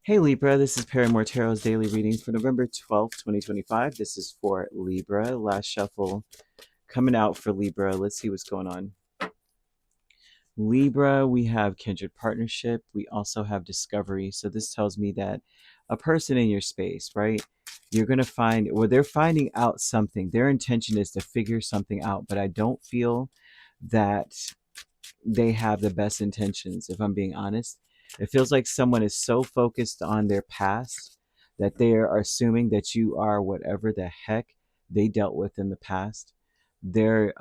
Hey Libra, this is Perrymore Tarot's daily reading for November 12th, 2025. This is for Libra. Last shuffle coming out for Libra. Let's see what's going on. Libra, we have kindred partnership. We also have discovery. So this tells me that a person in your space, right? You're going to find, or they're finding out something. Their intention is to figure something out, but I don't feel that they have the best intentions, if I'm being honest. It feels like someone is so focused on their past that they are assuming that you are whatever the heck they dealt with in the past. They're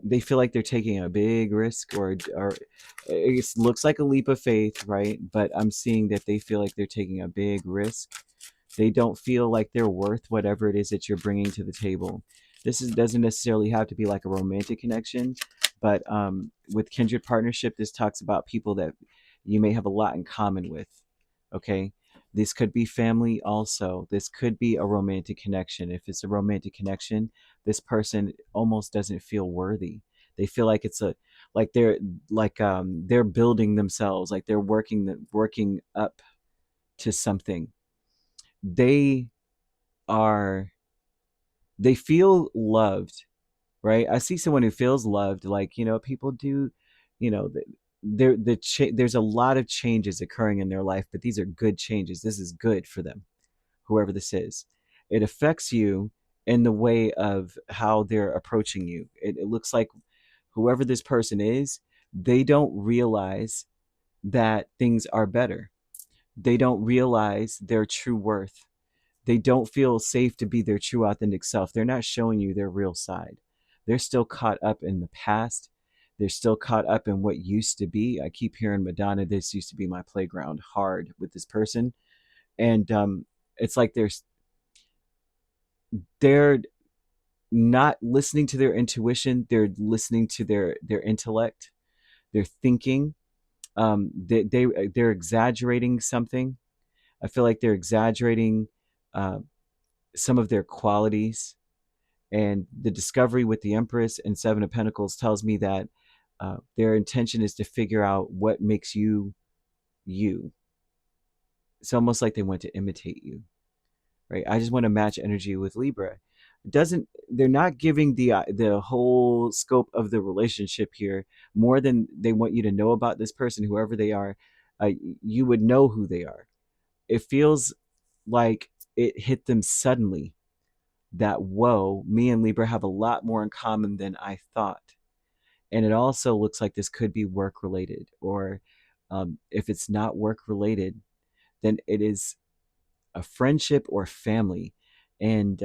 they feel like they're taking a big risk, or it looks like a leap of faith, right? But I'm seeing that they feel like they're taking a big risk. They don't feel like they're worth whatever it is that you're bringing to the table. Doesn't necessarily have to be like a romantic connection, but with kindred partnership, this talks about people that you may have a lot in common with. Okay, this could be family also. This could be a romantic connection. If it's a romantic connection, this person almost doesn't feel worthy. They feel like it's a like they're building themselves, like they're working up to something. They are they feel loved, right? I see someone who feels loved, like, people do, you know, there's a lot of changes occurring in their life, but these are good changes. This is good for them, whoever this is. It affects you in the way of how they're approaching you. It looks like whoever this person is, they don't realize that things are better. They don't realize their true worth. They don't feel safe to be their true authentic self. They're not showing you their real side. They're still caught up in the past. They're still caught up in what used to be. I keep hearing Madonna, this used to be my playground, hard with this person. And it's like they're not listening to their intuition. They're listening to their intellect. They're thinking. They're exaggerating something. I feel like they're exaggerating uh, some of their qualities. And the discovery with the Empress and Seven of Pentacles tells me that their intention is to figure out what makes you you. It's almost like they want to imitate you, right? I just want to match energy with Libra. It doesn't They're not giving the whole scope of the relationship here, more than they want you to know about this person, whoever they are. Uh, you would know who they are. It feels like it hit them suddenly that, whoa, me and Libra have a lot more in common than I thought. And it also looks like this could be work related, or if it's not work related, then it is a friendship or family. And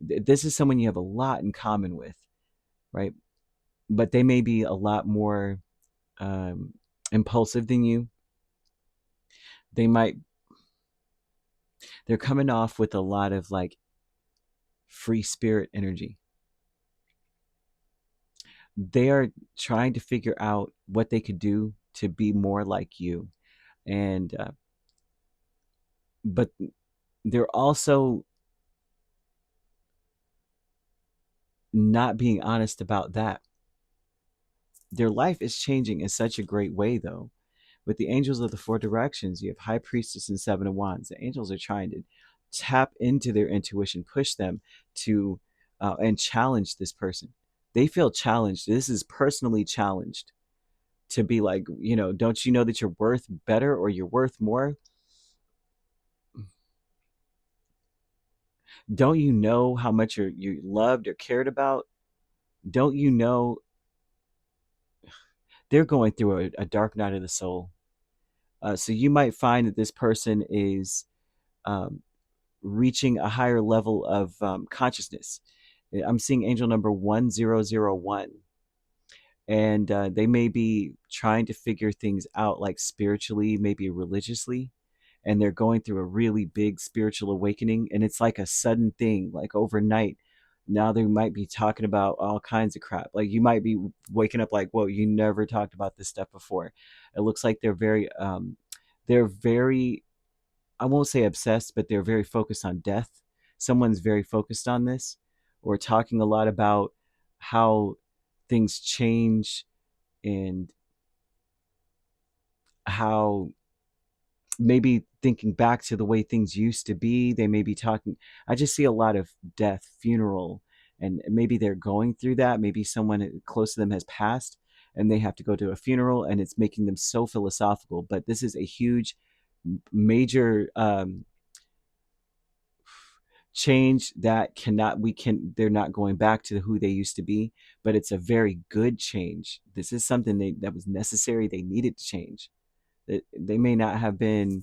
this is someone you have a lot in common with, right? But they may be a lot more um, impulsive than you. They might, they're coming off with a lot of like free spirit energy. They are trying to figure out what they could do to be more like you. And, but they're also not being honest about that. Their life is changing in such a great way, though. With the angels of the four directions, you have High Priestess and Seven of Wands. The angels are trying to tap into their intuition, push them to, and challenge this person. They feel challenged. This is personally challenged to be like, don't you know that you're worth better, or you're worth more? Don't you know how much you loved or cared about? Don't you know they're going through a dark night of the soul? So you might find that this person is um, reaching a higher level of consciousness. I'm seeing angel number 1001, and they may be trying to figure things out, like spiritually, maybe religiously, and they're going through a really big spiritual awakening, and it's like a sudden thing, like overnight. Now they might be talking about all kinds of crap. Like you might be waking up like, whoa, you never talked about this stuff before. It looks like they're very, I won't say obsessed, but they're very focused on death. Someone's very focused on this, or talking a lot about how things change, and how maybe thinking back to the way things used to be. They may be talking, I just see a lot of death, funeral, and maybe they're going through that. Maybe someone close to them has passed and they have to go to a funeral, and it's making them so philosophical. But this is a huge major change that cannot we can they're not going back to who they used to be, but it's a very good change. This is something that was necessary. They needed to change. They may not have been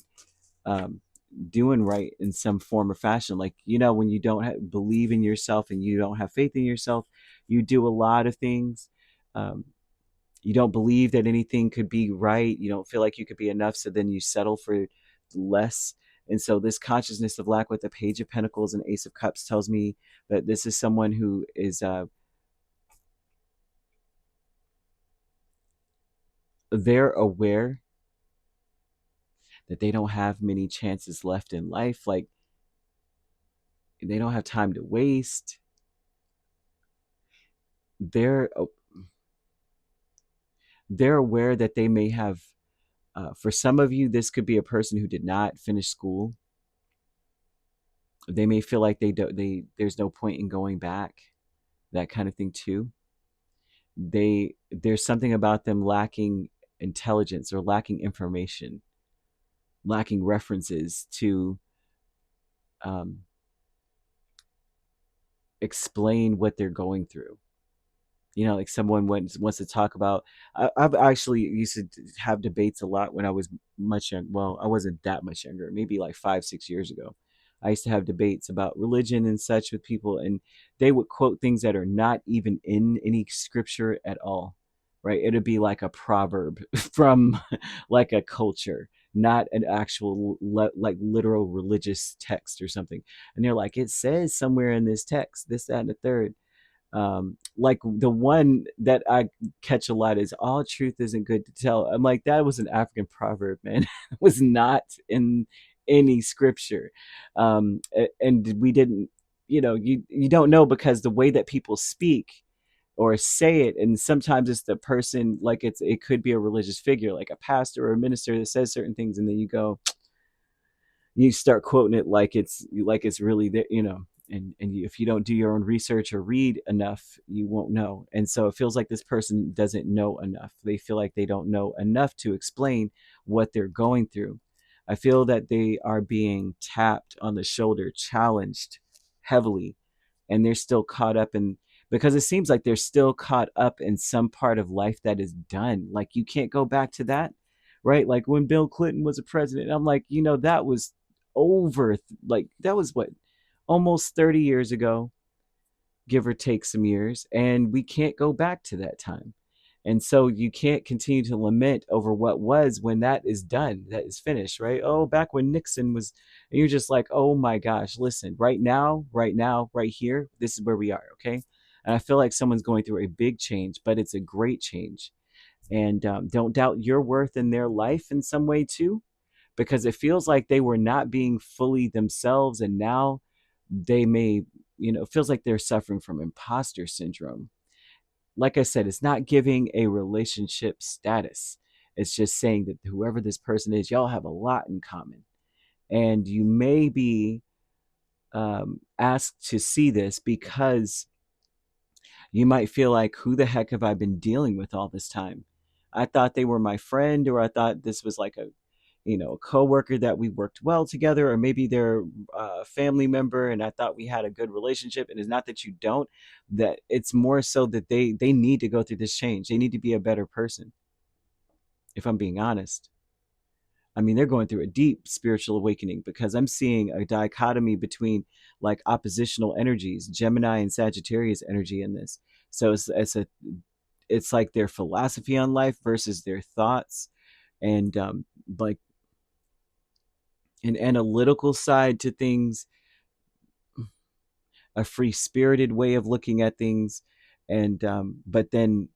um, doing right in some form or fashion. Like, when you don't believe in yourself and you don't have faith in yourself, you do a lot of things. Um, you don't believe that anything could be right. You don't feel like you could be enough. So then you settle for less. And so this consciousness of lack with the Page of Pentacles and Ace of Cups tells me that this is someone who is they're aware that they don't have many chances left in life. Like, they don't have time to waste. They're they're aware that they may have for some of you, this could be a person who did not finish school. They may feel like there's no point in going back, that kind of thing too. There's something about them lacking intelligence or lacking information, lacking references to um, explain what they're going through. Like someone wants to talk about. I've actually used to have debates a lot when I was much young. Well, I wasn't that much younger, maybe like 5, 6 years ago. I used to have debates about religion and such with people, and they would quote things that are not even in any scripture at all, right? It'd be like a proverb from like a culture, not an actual like literal religious text or something. And they're like, it says somewhere in this text, this, that, and the third. Like the one that I catch a lot is all truth isn't good to tell. I'm like, that was an African proverb, man. It was not in any scripture. And we didn't, you don't know, because the way that people speak or say it, and sometimes it's the person, like it could be a religious figure, like a pastor or a minister that says certain things, and then you start quoting it like it's really there, and if you don't do your own research or read enough, you won't know. And so it feels like this person doesn't know enough. They feel like they don't know enough to explain what they're going through. I feel that they are being tapped on the shoulder, challenged heavily, and they're still caught up in, because it seems like they're still caught up in some part of life that is done. Like, you can't go back to that, right? Like when Bill Clinton was a president, I'm like, that was over. Like, that was what, almost 30 years ago, give or take some years, and we can't go back to that time. And so you can't continue to lament over what was, when that is done, that is finished, right? Oh, back when Nixon was, and you're just like, oh my gosh, listen, right now, right here, this is where we are, okay? And I feel like someone's going through a big change, but it's a great change. And don't doubt your worth in their life in some way too, because it feels like they were not being fully themselves, and now they may, it feels like they're suffering from imposter syndrome. Like I said, it's not giving a relationship status. It's just saying that whoever this person is, y'all have a lot in common. And you may be asked to see this because you might feel like, who the heck have I been dealing with all this time? I thought they were my friend, or I thought this was like a coworker that we worked well together, or maybe they're a family member and I thought we had a good relationship. And it's not that you don't, that it's more so that they need to go through this change. They need to be a better person, if I'm being honest. I mean, they're going through a deep spiritual awakening, because I'm seeing a dichotomy between like oppositional energies, Gemini and Sagittarius energy in this. So it's like their philosophy on life versus their thoughts, and like an analytical side to things, a free spirited way of looking at things, and but then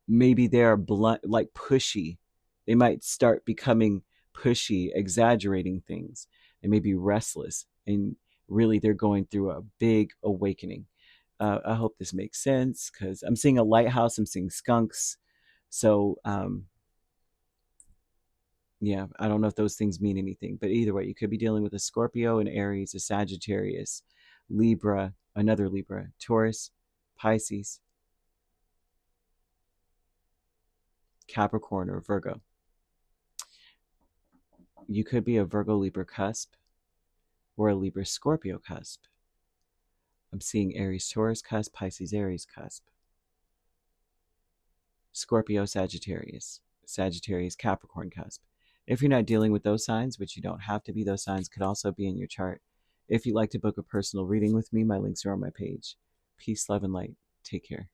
maybe they're blunt, like pushy. They might start becoming pushy, exaggerating things. They may be restless, and really they're going through a big awakening. I hope this makes sense, because I'm seeing a lighthouse, I'm seeing skunks, So, yeah, I don't know if those things mean anything, but either way, you could be dealing with a Scorpio, an Aries, a Sagittarius, Libra, another Libra, Taurus, Pisces, Capricorn, or Virgo. You could be a Virgo Libra cusp or a Libra Scorpio cusp. I'm seeing Aries Taurus cusp, Pisces Aries cusp, Scorpio Sagittarius, Sagittarius Capricorn cusp. If you're not dealing with those signs, which you don't have to be, those signs could also be in your chart. If you'd like to book a personal reading with me, my links are on my page. Peace, love, and light. Take care.